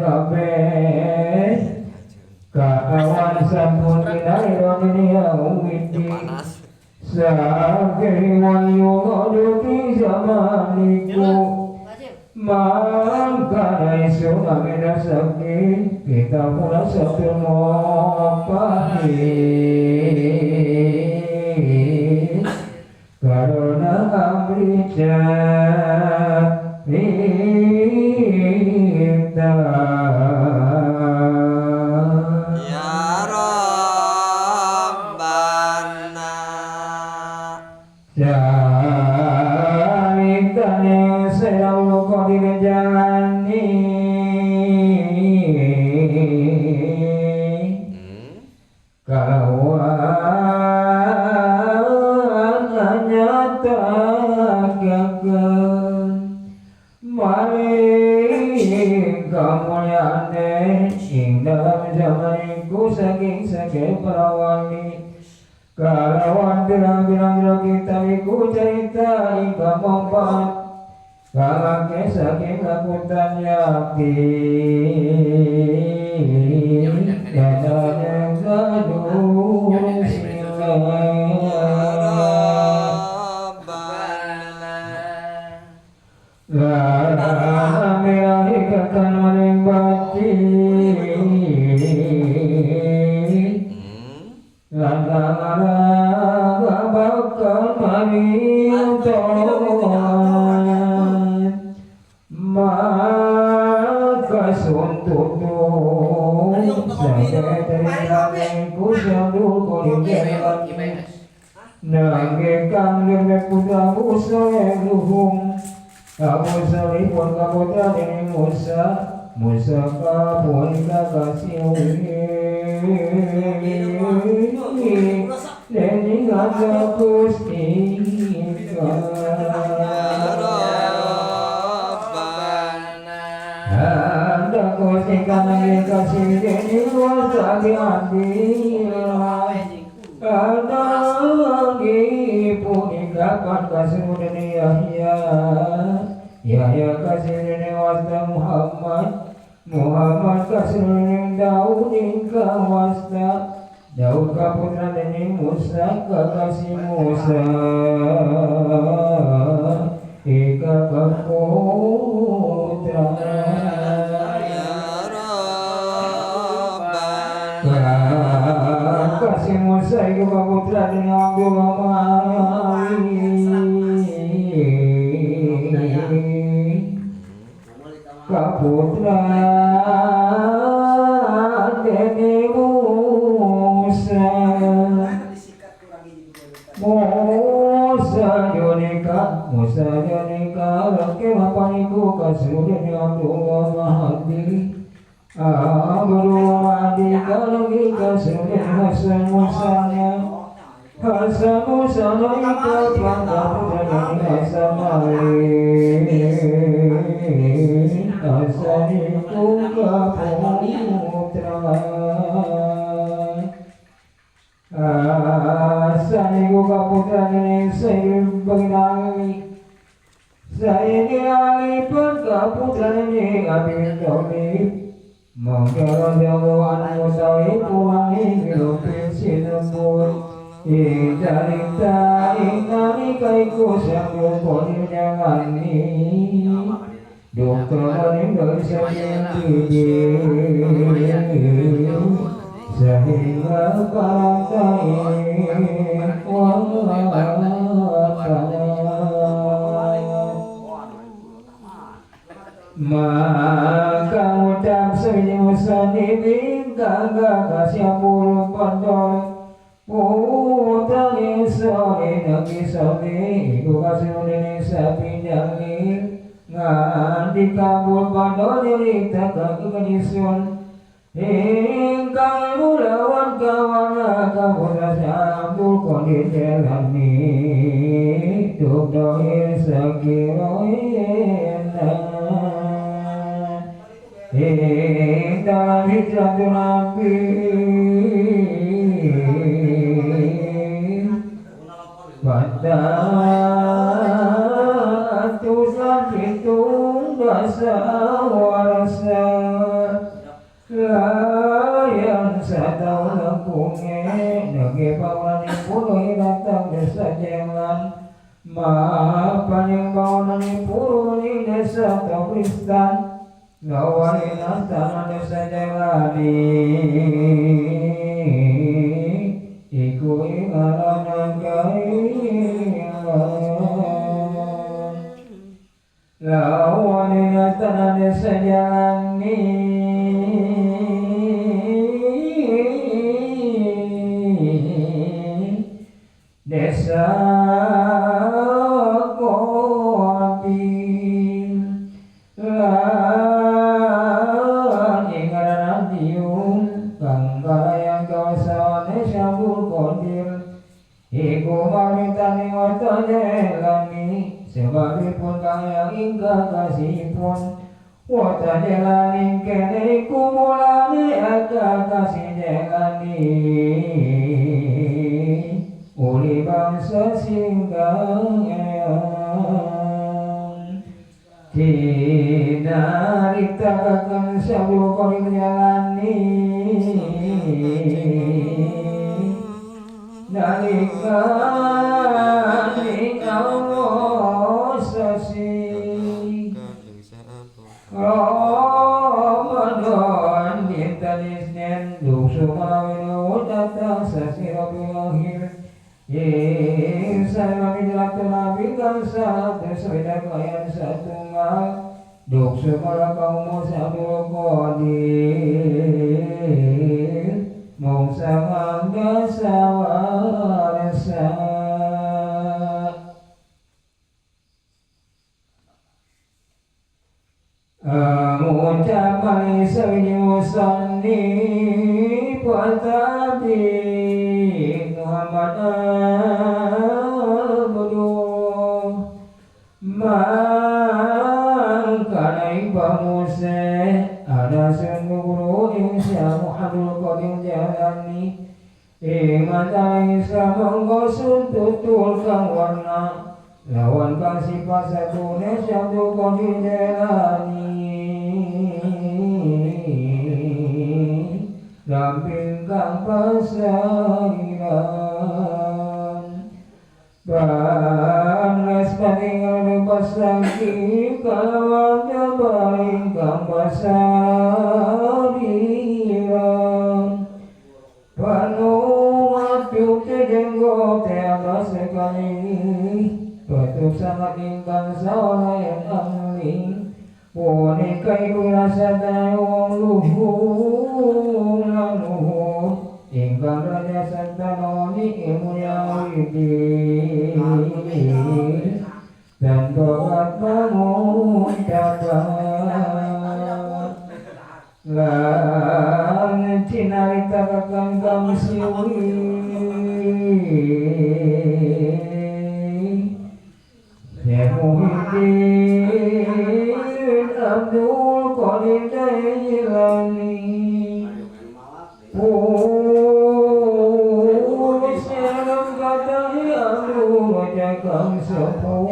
kabeh kawan sampun kinaido dunia umiti sakiri wayu ngoduki zamaniku mangkana isu namina sakit kita pula satu mopani karena amrita minta ya Rabbana jamitane selalu kau dijalani kawan hanya tagakan mari kemuliaan ing dalam zamaniku saking perawani kalawan bilang-bilang kita iku cerita ika mempat kalake saking lakutan yakin dan gaduh Amerikatan menembaki lana bakal mari tolongan maka suntutu saya dari kusandul kuliah nanggekan lemek putra musuh yang luhung kamu salipun kaputra dari Musa kapun kakasih Deni ngada kustika Anda kustika nangge kasih deni wasa diambil Ada lagi punikakan kasih deni Yahya kasih deni wasta Muhammad kasih deni Daud ingka wasta Daud kaputra deni Musa kakasih Musa Ika kaputra kasih Musa Ika kaputra deni Abdul kaputra deni Musa Jonika laki mapaniku kasudeni Abdullah Mahdi Abdul Mahdi kalagi kasudeni Hasan Musanya Hasan Musanya ikut pangkaputra Hasan Ali Hasan itu kaputra Hasan itu kaputra ini Sayyid Baghdadi Sayyid Ali kaputra ini Abil Tawib Maka Rasulullah Musawi Puwangi Bilupin Sinambur Ijarita Inari Kaiku Sambil Podir Jangani Dokter Meninggal Sayyid Sehingga Paratai maka ucap senyum sendiri kagak kasih bulu pandol putra nisori nagi sobi iku kasih udini sapi jami ngadi kabul pandol nyerita kaki kejisun ingkang mulawan kawana kabul rasyabul kondit jelani dukdohir sakiroina dalam hijrah Nabi pada tusah hitung bahasa warasa Layan satau lengkunge nege pawanani puluh datang desa jalan maafan yang pawanani puluh di desa Tobistan ngawali nastana desa jalani iku ingalan lawani nastana desa jalani desa kopi lan ingkang dium kang kalayan kawasan Syabul Qadir iku maritani warta jelani sebabipun kaya ingkang kasihipun warta jelani kene iku mulane aga kasih jelani uli bangsa singgang eyang dinaritakan Syabul Qadir jalani nalikani Allah sasi Ramadan dinten Isnin duksu malawin datang sasi Rabiul Akhir saya menjelaskan Nabi kan satu sepeda kalian satunggal duk semua kaum Syabul Qadir mau sangat sawarasa mencapai senyusani patabi Muhammad Abdu mangkanai pamuse ada sungguh guru insya Muhammadul Qadir jalani imatai samanggo suntutul kang warna lawan kang sifat satune Syabul Qadir jalani damping kang pasairan Bangles paningal lepas lagi kalawanya paling kang pasairan Penuh matu tejenggo tiada sekali Betul sangat ingkang salah yang angling Boneka ibu rasa tayong luhur laluhur ingkang raja santanoni ilmu yang widi dan doat bangun dapat lan cinarita kakang kang siwi Muhyiddin Abdul Qadir Jailani Salam katahi Abdul Raja kang sepuh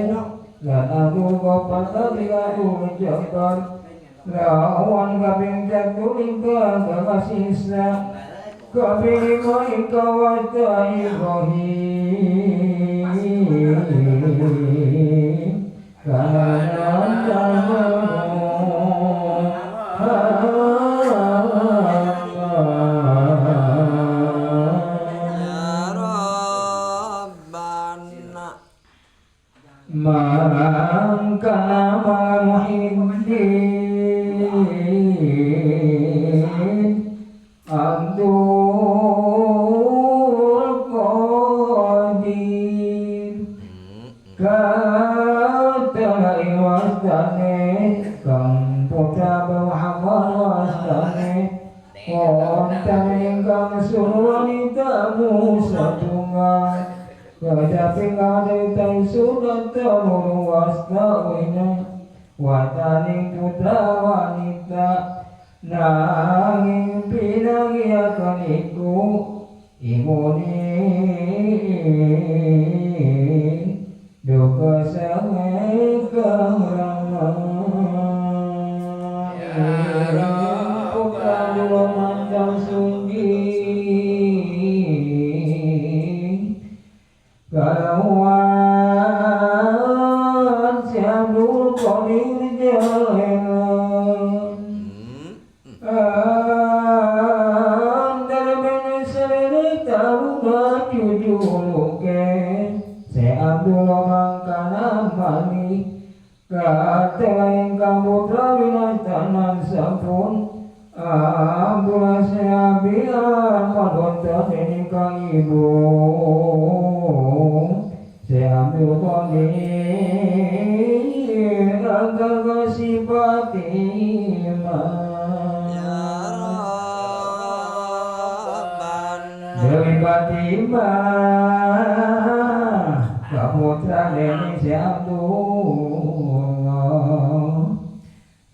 lan Abdul Gopal ketika ucapan lawan kaping jatuh ingkang kasisa kaping lima ingkang wata Ibrahim kanan mangkana Muhyiddin Abdul Qadir kata iwastane kang putra Muhammad wastane wonten ingkang suwanita satunggal Kadapi kadaitai sudah telur wastawina Wataning putra wanita Nanging pinagyakan iku Imuni Duka sangai kamraman Putra putra winatanan sampun ambula seabian padonten dening kang ibu seambil koni agar kasipati Dewi Fatimah kaputra dening siamdung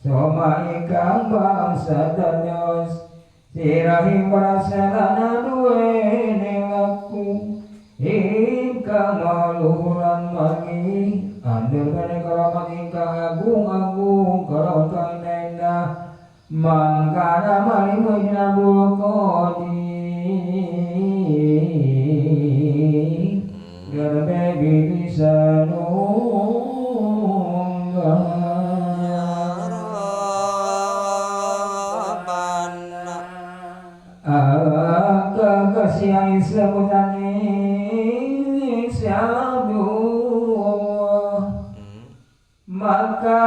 soma ingkang bangsa dados sirahing prasarana duwene aku ingkang maluhuran magi andel kene karamat ingkang agung-agung karawan kang endah mangkana malimu jinabukodi garbe bisa nunggah kasihan sebutane syabduh maka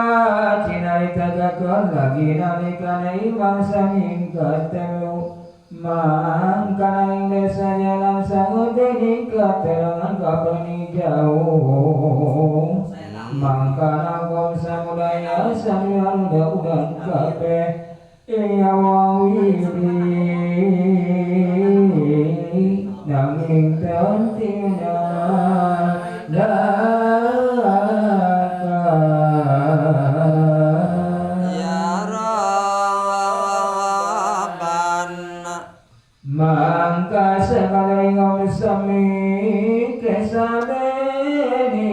cinarita gakon lagi nalikana imang saning katelu mangkana ing desa jalan sangut dening katelangan kapening jauh mangkana kaum samudaya sambilan udan kabeh iya wawiri nanging tentina mangka sekali ngom sami kesadeni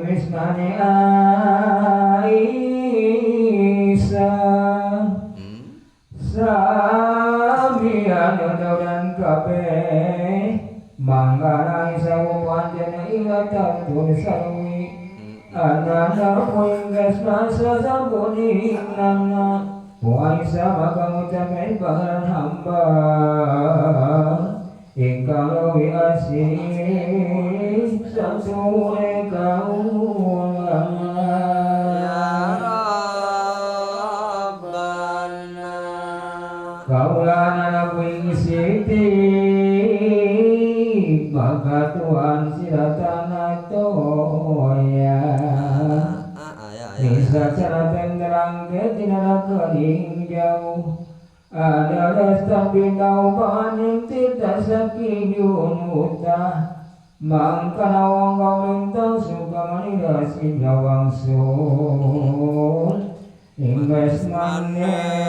wismani Aisyah sami dan kabeh mangka Aisyah panjana ingatan tun sarwi anana poing masa sampuni nana Aisyah maka ngucapin pangaran hamba ingkang luwih asih samsune kaum kaulana puing siti maka Tuhan siratana toya bisa cara tenderang ketina kening jauh ada lestak bintau paning tidak sakijun utah mangkana wong kamintang suka manida sinjawang sun Inggris maneh